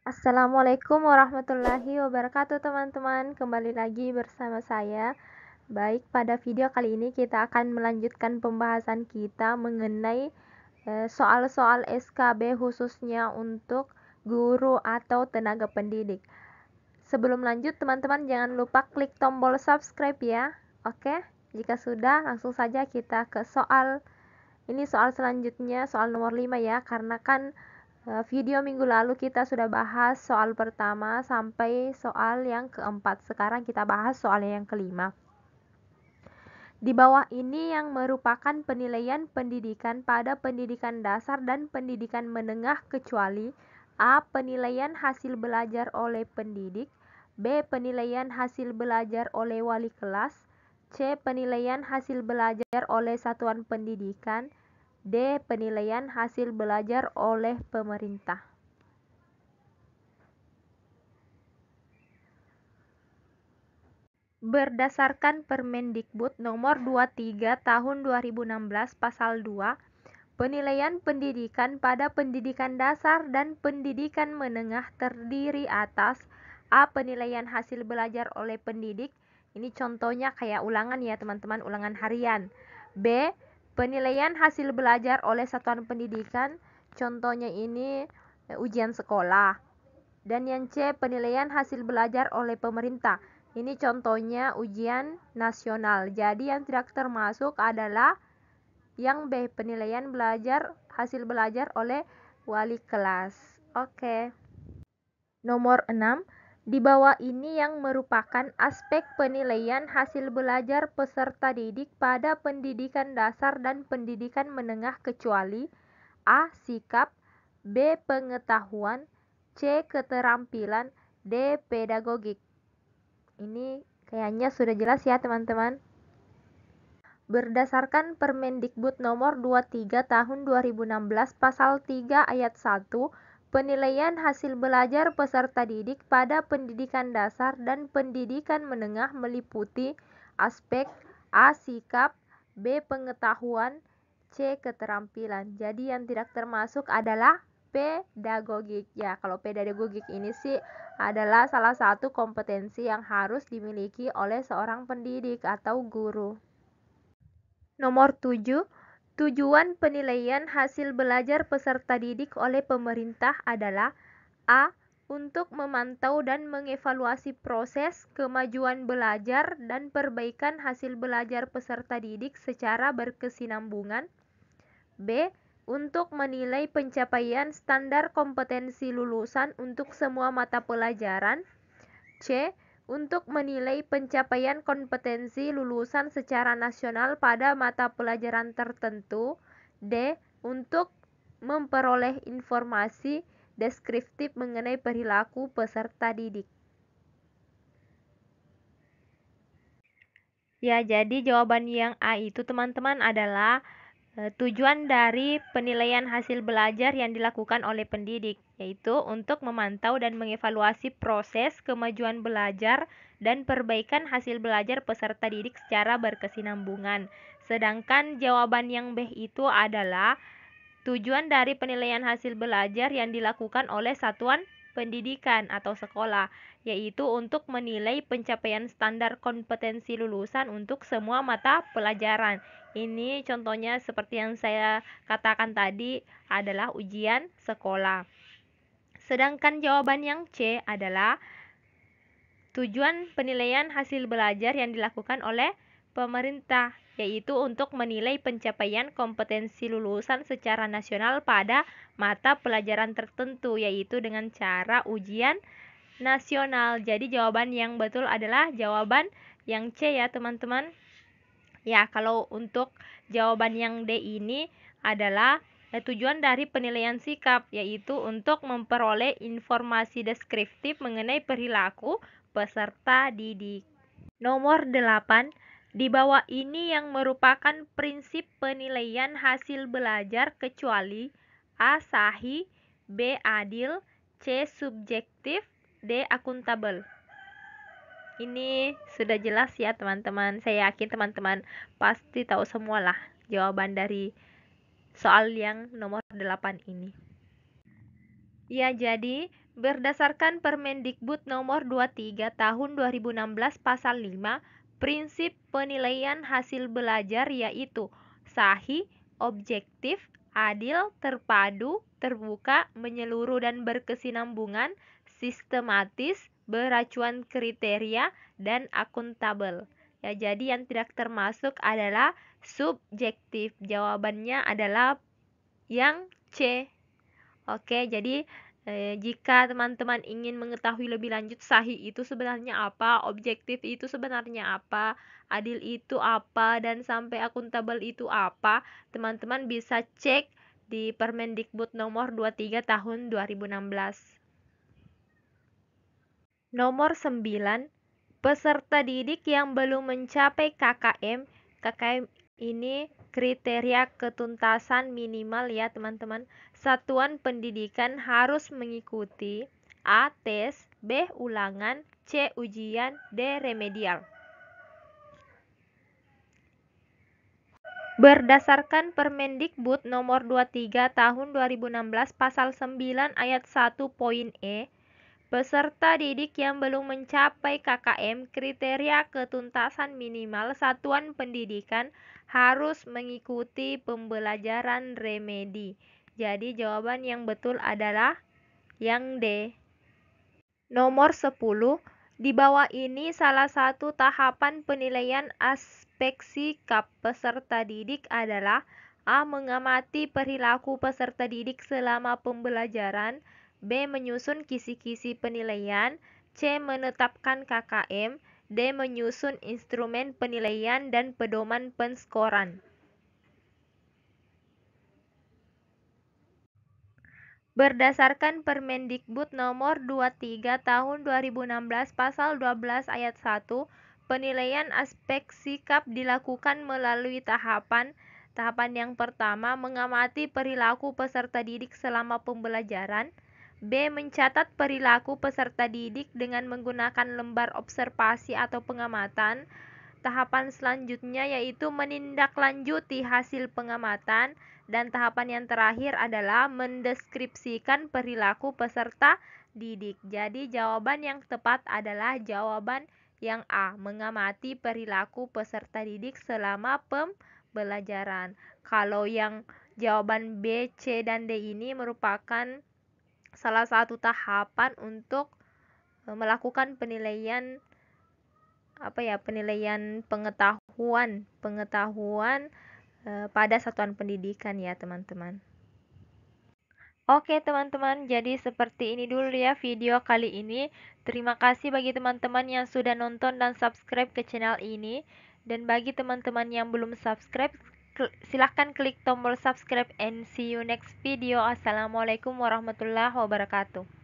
Assalamualaikum warahmatullahi wabarakatuh teman-teman. Kembali lagi bersama saya. Baik, pada video kali ini kita akan melanjutkan pembahasan kita mengenai soal-soal SKB khususnya untuk guru atau tenaga pendidik. Sebelum lanjut teman-teman jangan lupa klik tombol subscribe ya. Oke, jika sudah langsung saja kita ke soal. Ini soal selanjutnya, soal nomor 5 ya, karena kan video minggu lalu kita sudah bahas soal pertama sampai soal yang keempat. Sekarang kita bahas soal yang kelima. Di bawah ini yang merupakan penilaian pendidikan pada pendidikan dasar dan pendidikan menengah kecuali A. Penilaian hasil belajar oleh pendidik, B. Penilaian hasil belajar oleh wali kelas, C. Penilaian hasil belajar oleh satuan pendidikan, D. Penilaian hasil belajar oleh pemerintah. Berdasarkan Permendikbud Nomor 23 Tahun 2016 Pasal 2, penilaian pendidikan pada pendidikan dasar dan pendidikan menengah terdiri atas A. Penilaian hasil belajar oleh pendidik. Ini contohnya kayak ulangan ya teman-teman, ulangan harian. B. Penilaian hasil belajar oleh satuan pendidikan. Contohnya ini ujian sekolah. Dan yang C. Penilaian hasil belajar oleh pemerintah. Ini contohnya ujian nasional. Jadi yang tidak termasuk adalah yang B. Penilaian hasil belajar oleh wali kelas. Oke. Nomor 6. Di bawah ini yang merupakan aspek penilaian hasil belajar peserta didik pada pendidikan dasar dan pendidikan menengah kecuali A. Sikap, B. Pengetahuan, C. Keterampilan, D. Pedagogik. Ini kayaknya sudah jelas ya teman-teman. Berdasarkan Permendikbud Nomor 23 Tahun 2016 Pasal 3 Ayat 1, penilaian hasil belajar peserta didik pada pendidikan dasar dan pendidikan menengah meliputi aspek A. Sikap, B. Pengetahuan, C. Keterampilan. Jadi yang tidak termasuk adalah pedagogik. Ya, kalau pedagogik ini sih adalah salah satu kompetensi yang harus dimiliki oleh seorang pendidik atau guru. Nomor 7, tujuan penilaian hasil belajar peserta didik oleh pemerintah adalah A. Untuk memantau dan mengevaluasi proses kemajuan belajar dan perbaikan hasil belajar peserta didik secara berkesinambungan. B. Untuk menilai pencapaian standar kompetensi lulusan untuk semua mata pelajaran. C. Untuk menilai pencapaian kompetensi lulusan secara nasional pada mata pelajaran tertentu. D. Untuk memperoleh informasi deskriptif mengenai perilaku peserta didik. Ya, jadi jawaban yang A itu teman-teman adalah tujuan dari penilaian hasil belajar yang dilakukan oleh pendidik, yaitu untuk memantau dan mengevaluasi proses kemajuan belajar dan perbaikan hasil belajar peserta didik secara berkesinambungan. Sedangkan jawaban yang B itu adalah tujuan dari penilaian hasil belajar yang dilakukan oleh satuan pendidikan atau sekolah, yaitu untuk menilai pencapaian standar kompetensi lulusan untuk semua mata pelajaran. Ini contohnya seperti yang saya katakan tadi adalah ujian sekolah. Sedangkan jawaban yang C adalah tujuan penilaian hasil belajar yang dilakukan oleh pemerintah, yaitu untuk menilai pencapaian kompetensi lulusan secara nasional pada mata pelajaran tertentu, yaitu dengan cara ujian nasional. Jadi jawaban yang betul adalah jawaban yang C ya teman-teman. Ya, kalau untuk jawaban yang D ini adalah tujuan dari penilaian sikap, yaitu untuk memperoleh informasi deskriptif mengenai perilaku peserta didik. Nomor 8, di bawah ini yang merupakan prinsip penilaian hasil belajar kecuali A. Sahih, B. Adil, C. Subjektif, D. Akuntabel. Ini sudah jelas ya teman-teman. Saya yakin teman-teman pasti tahu semualah jawaban dari soal yang nomor 8 ini. Ya, jadi Berdasarkan Permendikbud Nomor 23 Tahun 2016 Pasal 5, prinsip penilaian hasil belajar yaitu sahih, objektif, adil, terpadu, terbuka, menyeluruh dan berkesinambungan, sistematis, beracuan kriteria, dan akuntabel. Ya, jadi yang tidak termasuk adalah subjektif. Jawabannya adalah yang C. Oke, jadi jika teman-teman ingin mengetahui lebih lanjut sahih itu sebenarnya apa, objektif itu sebenarnya apa, adil itu apa, dan sampai akuntabel itu apa, teman-teman bisa cek di Permendikbud nomor 23 tahun 2016. Nomor 9, peserta didik yang belum mencapai KKM. KKM ini kriteria ketuntasan minimal ya teman-teman. Satuan pendidikan harus mengikuti A. Tes, B. Ulangan, C. Ujian, D. Remedial. Berdasarkan Permendikbud nomor 23 tahun 2016 pasal 9 ayat 1 poin E, peserta didik yang belum mencapai KKM kriteria ketuntasan minimal satuan pendidikan harus mengikuti pembelajaran remedi. Jadi jawaban yang betul adalah yang D. Nomor 10. Di bawah ini salah satu tahapan penilaian aspek sikap peserta didik adalah A. Mengamati perilaku peserta didik selama pembelajaran, B. Menyusun kisi-kisi penilaian, C. Menetapkan KKM, D. Menyusun instrumen penilaian dan pedoman penskoran. Berdasarkan Permendikbud nomor 23 tahun 2016 pasal 12 ayat 1, penilaian aspek sikap dilakukan melalui tahapan. Tahapan yang pertama, mengamati perilaku peserta didik selama pembelajaran. B. Mencatat perilaku peserta didik dengan menggunakan lembar observasi atau pengamatan. Tahapan selanjutnya yaitu menindaklanjuti hasil pengamatan, dan tahapan yang terakhir adalah mendeskripsikan perilaku peserta didik. Jadi jawaban yang tepat adalah jawaban yang A, mengamati perilaku peserta didik selama pembelajaran. Kalau yang jawaban B, C, dan D ini merupakan salah satu tahapan untuk melakukan penilaian penilaian pengetahuan pada satuan pendidikan ya teman-teman. Oke teman-teman, jadi seperti ini dulu ya video kali ini. Terima kasih bagi teman-teman yang sudah nonton dan subscribe ke channel ini. Dan bagi teman-teman yang belum subscribe, silahkan klik tombol subscribe and see you next video. Assalamualaikum warahmatullahi wabarakatuh.